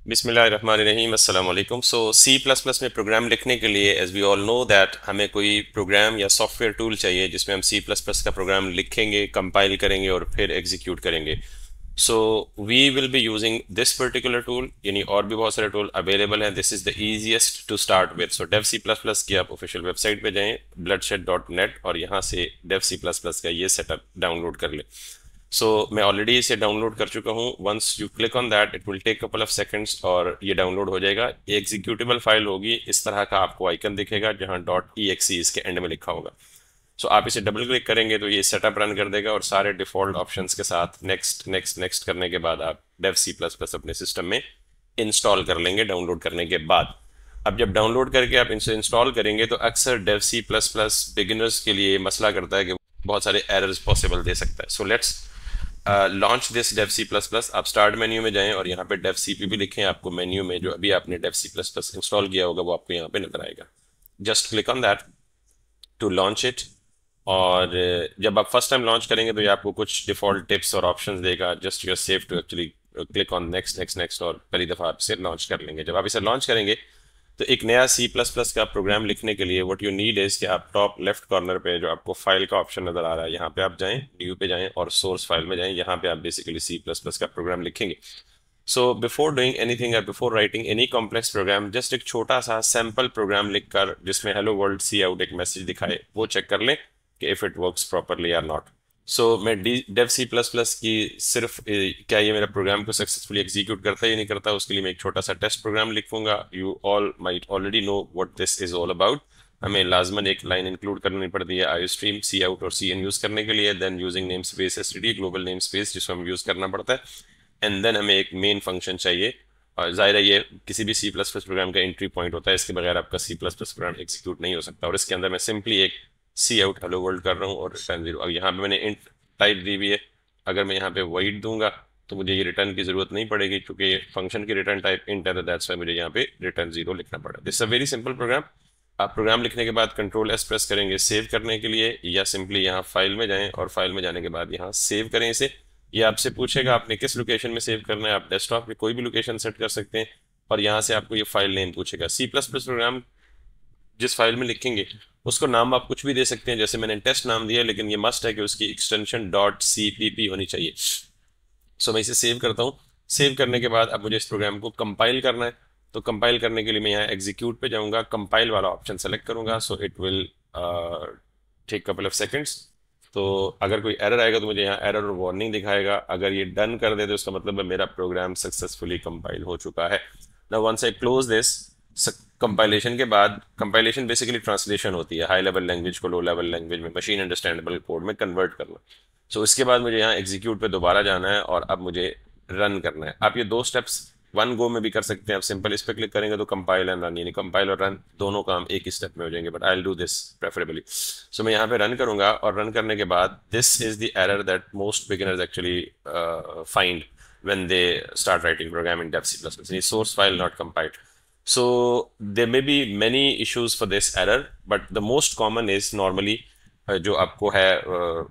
बिस्मिल्लाहिर्रहमानिर्रहीम अस्सलाम वालेकुम। सो सी प्लस प्लस में प्रोग्राम लिखने के लिए as we all know that हमें कोई प्रोग्राम या सॉफ्टवेयर टूल चाहिए जिसमें हम सी प्लस प्लस का प्रोग्राम लिखेंगे, कंपाइल करेंगे और फिर एग्जीक्यूट करेंगे। So we will be using this particular tool, यानी और भी बहुत सारे टूल अवेलेबल हैं। This is the easiest to start with. So Dev C plus plus की आप ऑफिशियल वेबसाइट पे जाएं bloodshed.net और यहाँ से डेव सी प्लस प्लस का ये सेटअप डाउनलोड कर लें। सो मैं ऑलरेडी इसे डाउनलोड कर चुका हूँ। Once you click on that it will take couple of seconds और ये डाउनलोड हो जाएगा। ये एग्जीक्यूटेबल फाइल होगी, इस तरह का आपको आइकन दिखेगा जहाँ .exe इसके एंड में लिखा होगा। सो आप इसे डबल क्लिक करेंगे तो ये सेटअप रन कर देगा और सारे डिफॉल्ट ऑप्शंस के साथ नेक्स्ट नेक्स्ट नेक्स्ट करने के बाद आप डेव सी प्लस प्लस अपने सिस्टम में इंस्टॉल कर लेंगे डाउनलोड करने के बाद। अब जब डाउनलोड करके आप इनसे इंस्टॉल करेंगे तो अक्सर Dev C plus plus beginners के लिए मसला करता है कि बहुत सारे एरर्स पॉसिबल दे सकता है। So let's launch this Dev C plus plus. आप स्टार्ट मेन्यू में जाएं और यहाँ पे डेव सी पी भी लिखें। आपको मेन्यू में जो अभी आपने Dev C plus plus install किया होगा वो आपको यहाँ पे नजर आएगा। Just click on that to launch it. और जब आप फर्स्ट टाइम लॉन्च करेंगे तो ये आपको कुछ डिफॉल्ट टिप्स और ऑप्शंस देगा। Just you are safe to actually click on next next next और पहली दफ़ा आप इसे लॉन्च कर लेंगे। जब आप इसे लॉन्च करेंगे तो एक नया सी प्लस प्लस का प्रोग्राम लिखने के लिए व्हाट यू नीड इज़ कि आप टॉप लेफ्ट कॉर्नर पे जो आपको फाइल का ऑप्शन नज़र आ रहा है यहाँ पे आप जाएं, न्यू पे जाएं और सोर्स फाइल में जाएं। यहाँ पे आप बेसिकली सी प्लस प्लस का प्रोग्राम लिखेंगे। सो बिफोर डूइंग एनीथिंग और before writing any complex program just एक छोटा सा सैम्पल प्रोग्राम लिखकर जिसमें हेलो वर्ल्ड सी आउट एक मैसेज दिखाए वो चेक कर लें कि if it works properly or not. So मैं डेव सी प्लस प्लस की सिर्फ क्या ये मेरा प्रोग्राम को सक्सेसफुली एग्जीक्यूट करता है या नहीं करता उसके लिए मैं एक छोटा सा टेस्ट प्रोग्राम लिखूंगा। You all might already know what this is all about. हमें लाजमन एक लाइन इंक्लूड करनी पड़ती है आई स्ट्रीम सी आउट और सी एन यूज़ करने के लिए। Then using namespace S T D global namespace जिसको हम यूज़ करना पड़ता है। एंड देन हमें एक मेन फंक्शन चाहिए। और ज़ाहिर है ये किसी भी सी प्लस प्लस प्रोग्राम का एंट्री पॉइंट होता है, इसके बगैर आपका C plus plus program execute नहीं हो सकता। और इसके अंदर मैं सिंपली एक सी आउट हेलो वर्ल्ड कर रहा हूँ और रिटर्न जीरो। अब यहाँ पे मैंने इंट टाइप दी हुई है। अगर मैं यहाँ पे वाइड दूंगा तो मुझे ये रिटर्न की जरूरत नहीं पड़ेगी क्योंकि ये फंक्शन की रिटर्न टाइप इंट है, तो दैट्स व्हाई मुझे यहाँ पे रिटर्न जीरो लिखना पड़ा। This a very simple program. आप प्रोग्राम लिखने के बाद कंट्रोल एस प्रेस करेंगे सेव करने के लिए, या सिंपली यहाँ फाइल में जाएं और फाइल में जाने के बाद यहाँ सेव करें इसे। ये आपसे पूछेगा आपने किस लोकेशन में सेव करना है। आप डेस्कटॉप पे कोई भी लोकेशन सेट कर सकते हैं और यहाँ से आपको ये फाइल नेम पूछेगा। सी प्लस प्लस प्रोग्राम जिस फाइल में लिखेंगे उसको नाम आप कुछ भी दे सकते हैं, जैसे मैंने टेस्ट नाम दिया, लेकिन ये मस्ट है कि उसकी एक्सटेंशन .cpp होनी चाहिए। सो मैं इसे सेव करता हूँ। सेव करने के बाद अब मुझे इस प्रोग्राम को कंपाइल करना है। तो कंपाइल करने के लिए मैं यहाँ एग्जीक्यूट पे जाऊँगा, कंपाइल वाला ऑप्शन सेलेक्ट करूँगा। So it will take couple of seconds. तो अगर कोई एरर आएगा तो मुझे यहाँ एरर और वार्निंग दिखाएगा। अगर ये डन कर दे तो उसका मतलब है मेरा प्रोग्राम सक्सेसफुली कंपाइल हो चुका है। Now once I close this, compilation के बाद, कंपाइलेशन बेसिकली ट्रांसलेशन होती है हाई लेवल लैंग्वेज को लो लेवल लैंग्वेज में मशीन अंडरस्टैंडेबल कोड में कन्वर्ट करना। सो इसके बाद मुझे यहाँ एग्जीक्यूट पे दोबारा जाना है और अब मुझे रन करना है। आप ये दो स्टेप्स वन गो में भी कर सकते हैं। आप सिंपल इस पर क्लिक करेंगे तो कंपाइल एंड रन, यानी कंपाइल और रन दोनों काम एक ही स्टेप में हो जाएंगे, but I will do this preferably. So मैं यहाँ पे रन करूंगा और रन करने के बाद this is the error that most beginners actually find when they start writing program in dev C++. Source file not compiled. So there may be many issues for this error, but the most common is normally जो आपको है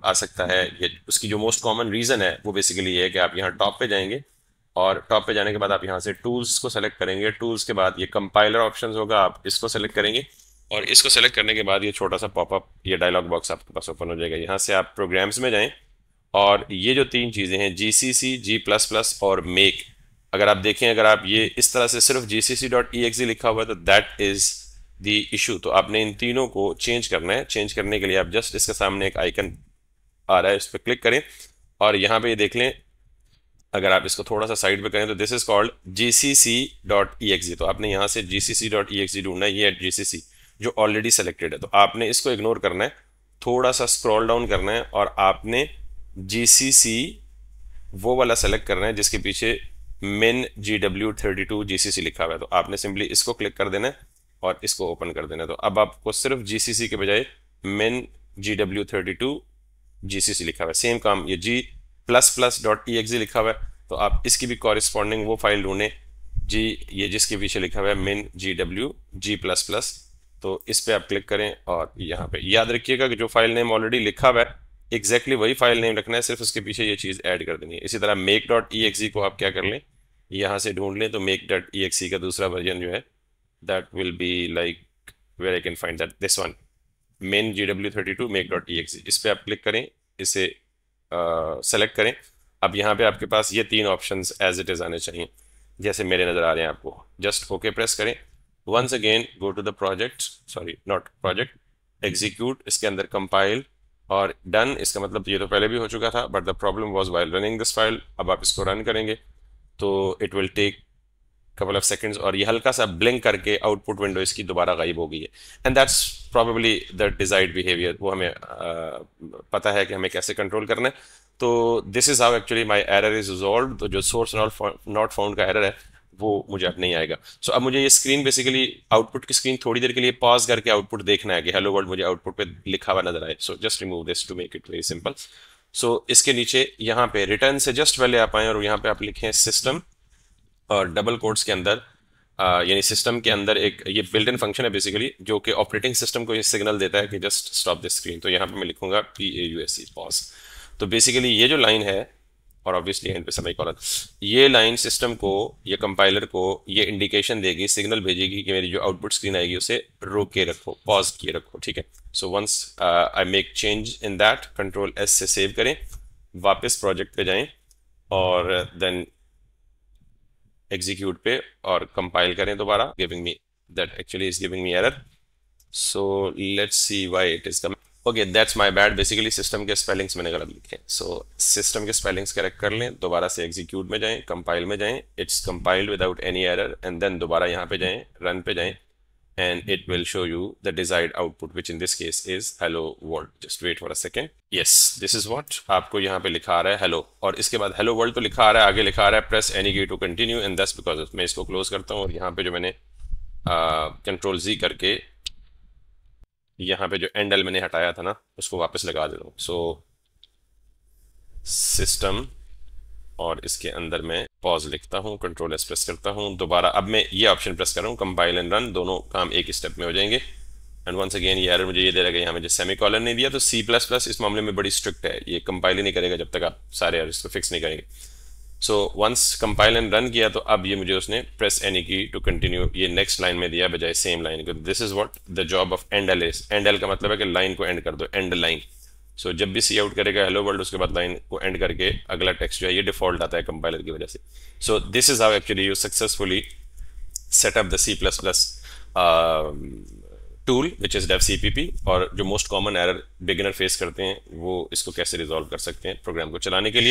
आ सकता है ये उसकी जो most common reason है वो बेसिकली ये है कि आप यहाँ टॉप पे जाएंगे और टॉप पे जाने के बाद आप यहाँ से टूल्स को सेलेक्ट करेंगे। टूल्स के बाद ये कंपाइलर ऑप्शंस होगा, आप इसको सेलेक्ट करेंगे और इसको सेलेक्ट करने के बाद ये छोटा सा पॉपअप ये डायलॉग बॉक्स आपके पास ओपन हो जाएगा। यहाँ से आप प्रोग्राम्स में जाएं और ये जो तीन चीज़ें हैं GCC, G++ और मेक, अगर आप देखें अगर आप ये इस तरह से सिर्फ gcc.exe लिखा हुआ है तो दैट इज़ द इशू। तो आपने इन तीनों को चेंज करना है। चेंज करने के लिए आप जस्ट इसके सामने एक आइकन आ रहा है, इस पर क्लिक करें और यहाँ पे ये देख लें। अगर आप इसको थोड़ा सा साइड पे करें तो दिस इज कॉल्ड gcc.exe। तो आपने यहाँ से gcc.exe ढूंढना है, ये है gcc जो ऑलरेडी सेलेक्टेड है। तो आपने इसको इग्नोर करना है, थोड़ा सा स्क्रॉल डाउन करना है और आपने gcc वो वाला सेलेक्ट करना है जिसके पीछे min gw32 gcc लिखा हुआ है। तो आपने सिंपली इसको क्लिक कर देना है और इसको ओपन कर देना है। तो अब आपको सिर्फ gcc के बजाय min gw32 gcc लिखा हुआ है। सेम काम ये g++.exe लिखा हुआ है, तो आप इसकी भी कॉरिस्पॉन्डिंग वो फाइल ढूंढें जी ये जिसके पीछे लिखा हुआ है min gw g++। तो इस पे आप क्लिक करें और यहाँ पे याद रखिएगा कि जो फाइल नेम ऑलरेडी लिखा हुआ है एग्जैक्टली वही फाइल नेम रखना है, सिर्फ उसके पीछे ये चीज़ ऐड कर देनी है। इसी तरह make.exe को आप क्या कर लें, यहाँ से ढूंढ लें तो मेक डॉट ई एक्स का दूसरा वर्जन जो है that will be like where I can find that this one main GW32 make dot E X, इस पर आप क्लिक करें, इसे सेलेक्ट करें। अब यहाँ पे आपके पास ये तीन ऑप्शंस एज इट इज़ आने चाहिए जैसे मेरे नज़र आ रहे हैं आपको। जस्ट ओके प्रेस करें, once again go to the project, sorry not project, execute, इसके अंदर कंपाइल और डन। इसका मतलब ये तो पहले भी हो चुका था but the problem was while running this file. अब आप इसको रन करेंगे तो it will take couple of seconds और ये हल्का सा ब्लिंक करके आउटपुट विंडो इसकी दोबारा गायब हो गई है। And that's probably the desired behaviour, वो हमें पता है कि हमें कैसे कंट्रोल करना है। तो this is how actually my error is resolved. तो जो सोर्स नॉट फाउंड का एरर है वो मुझे अब नहीं आएगा। सो अब मुझे ये स्क्रीन बेसिकली आउटपुट की स्क्रीन थोड़ी देर के लिए पॉज करके आउटपुट देखना है कि हेलो वर्ल्ड मुझे आउटपुट पे लिखा हुआ नजर आए। So just remove this to make it very simple. So इसके नीचे यहाँ पे रिटर्न से जस्ट पहले आप आए और यहाँ पे आप लिखें सिस्टम और डबल कोट्स के अंदर यानी सिस्टम के अंदर एक ये बिल्ट इन फंक्शन है बेसिकली जो कि ऑपरेटिंग सिस्टम को ये सिग्नल देता है कि जस्ट स्टॉप दिस स्क्रीन। तो यहाँ पे मैं लिखूंगा PAUSE पॉज। तो बेसिकली ये जो लाइन है और ऑब्वियसली एंड पे सेमीकोलन, ये लाइन सिस्टम को या कंपाइलर को ये इंडिकेशन देगी, सिग्नल भेजेगी कि मेरी जो आउटपुट स्क्रीन आएगी उसे रोक के रखो, पॉज किए रखो, ठीक है। So once I make change in that, Ctrl+S से सेव करें, वापस प्रोजेक्ट पे जाएं और देन एग्जीक्यूट पे और कंपाइल करें दोबारा, giving me that actually is giving me error. So let's see why it is coming. Okay that's my bad, basically system के स्पेलिंग्स मैंने गलत लिखे। सो सिस्टम के स्पेलिंग्स करेक्ट कर लें, दोबारा से एग्जीक्यूट में जाएं, कंपाइल में जाएं, it's compiled without any error and then दोबारा यहाँ पे जाएं, रन पे जाएं and it will show you the desired output which in this case is hello world. Just wait for a second. Yes, this is what आपको यहाँ पे लिखा आ रहा है hello, और इसके बाद hello world तो लिखा आ रहा है, आगे लिखा आ रहा है press any key to continue and that's because मैं इसको close करता हूँ और यहाँ पे जो मैंने Ctrl+Z करके यहाँ पे जो end मैंने हटाया था ना उसको वापस लगा देता हूँ। So system और इसके अंदर मैं पॉज लिखता हूँ, Ctrl+S प्रेस करता हूँ दोबारा। अब मैं ये ऑप्शन प्रेस कर रहा हूँ, कंपाइल एंड रन, दोनों काम एक स्टेप में हो जाएंगे। एंड वंस अगेन ये एरर मुझे ये दे रहा है यहाँ मुझे सेमीकोलन नहीं दिया। तो C++ इस मामले में बड़ी स्ट्रिक्ट है, ये कंपाइल ही नहीं करेगा जब तक आप सारे एरर्स को फिक्स नहीं करेंगे। So once compile and run किया तो अब ये मुझे उसने press any key to continue ये नेक्स्ट लाइन में दिया बजाय सेम लाइन को। This is what the job of end L is. End L का मतलब है कि लाइन को एंड कर दो, एंड लाइन। सो जब भी सी आउट करेगा हेलो वर्ल्ड उसके बाद लाइन को एंड करके अगला टेक्स्ट जो है ये डिफॉल्ट आता है कंपाइलर की वजह से। So this is how actually you successfully set up the C++ tool which is devcpp, और जो most common error beginner face करते हैं वो इसको कैसे रिजॉल्व कर सकते हैं प्रोग्राम को चलाने के लिए।